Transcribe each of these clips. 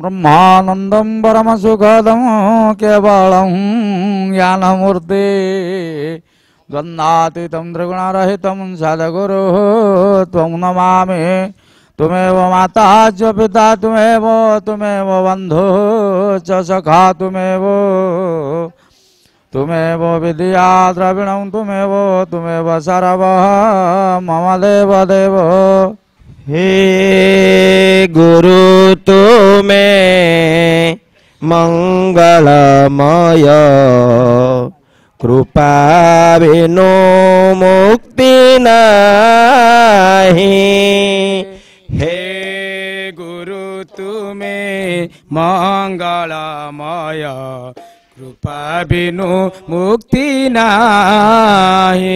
ब्रह्मानंदं परमसुखदं केवलं ज्ञानमूर्ति द्वन्द्वातीतं त्रिगुणरहितं सद्गुरु त्वं नमामि। तुमेव माता च पिता तुमेव बन्धु च सखा तुमेव विद्या द्रविणं तुमेव सर्वः मम देव। हे गुरु तुम्हें मंगलमय कृपा बिनु मुक्ति नहीं। हे गुरु तुम्हें मंगलमय कृपा बिनु मुक्ति नहीं।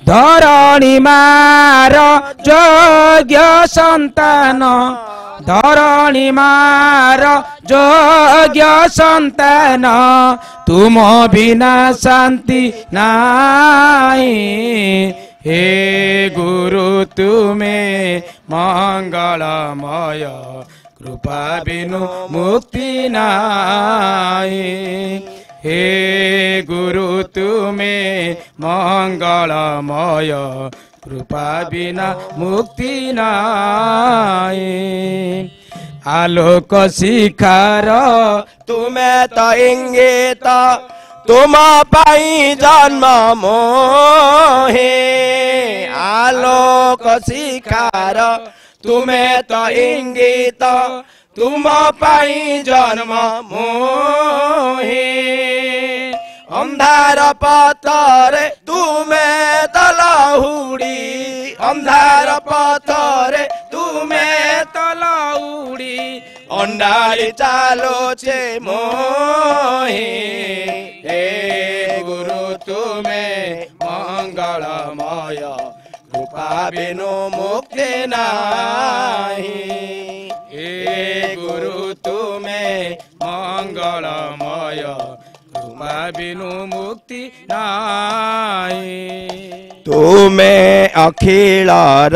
धरणी मार योग्य संतान धरणी मार योग्य संतान तुम बिना शांति नाही। हे गुरु तुम्हें मंगलमय कृपा बिनु मुक्ति नाही। हे गुरु तुम्हें मंगलमय कृपा बिना मुक्ति नाही। आलोक शिखार तुम्हें तो इंगित तुम पाई जन्म मोहे। आलोक शिखार तुम्हें तो इंगित तुम पाई जन्म मोहे। अंधार पथरे तुम्हें तलहुड़ी अंधार पथरे तुम्हें तलहुड़ी अंडारी चालो छे मोहे। हे गुरु तुम्हें मंगलमय कृपा बिनु मुक्ति नाही। हे गुरु तुम्हें मंगलमय कृपा बिनु मुक्ति नाही। तुम्हें अखिलार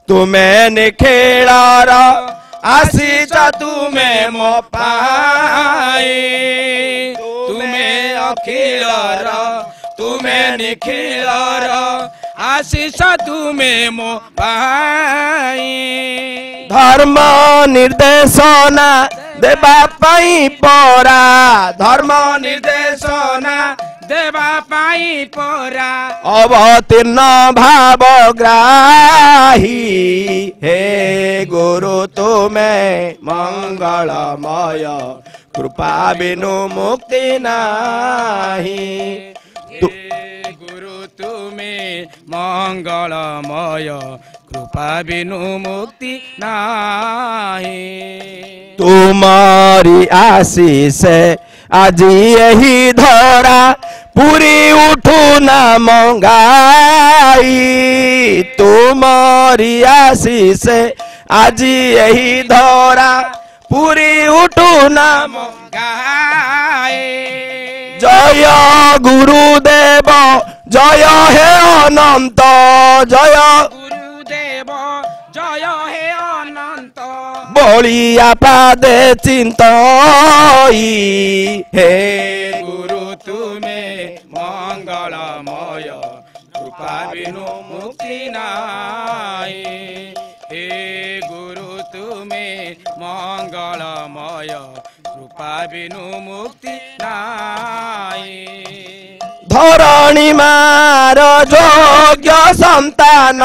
तुम्हें निखिलार आशीष तुम्हें मो पाई। तुम्हें अखिलार तुम्हें निखिलार आशीष तुम्हें मो पाई। धर्म निर्देशना देवा पाई परा धर्म निर्देशना देवा पाई परा अवतीर्ण भावग्राही। हे गुरु तुम्हें मंगलमय कृपा बिनु मुक्ति नाही। गुरु तुम्हें मंगलमय कृपा बिनु मुक्ति नाही। तुम्हारी आशीष आज यही धरा पूरी उठू न मंगाई। तुम्हारी आशीष आज यही धरा पूरी उठू न मंगाई। जय गुरुदेव जय हे अनंत जय गुरुदेव जय हे अनंत बलिया पादे चिंतई। हे गुरु तुम्हें मंगलमय कृपा बिनु मुक्ति नाही। हे गुरु तुम्हें मंगलमय कृपा बिनु मुक्ति नाही। धरणी मार योग्य संतान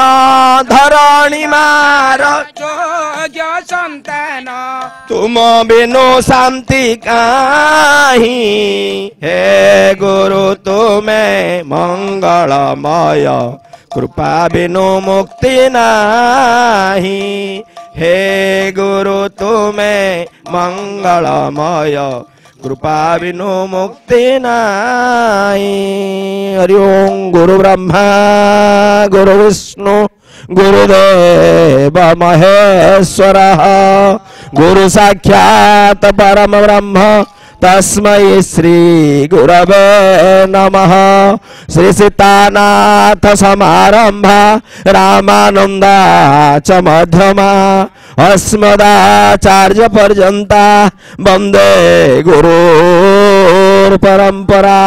धरणी मार योग्य संतान तुम बिनु शांति काहि। हे गुरु तुम्हें मंगलमय कृपा बिनु मुक्ति नाही। हे गुरु तुम्हें मंगलमय कृपा बिनु मुक्ति नाही। हरि ओम। गुरु ब्रह्मा गुरु विष्णु गुरुदेव महेश्वर गुरु साक्षात् परम ब्रह्म तस्मै श्री गुरवे नमः। श्री सीतानाथ समारंभा रामानंदाच मध्यमा अस्मदाचार्य पर्यंता वंदे गुरुर परंपरा।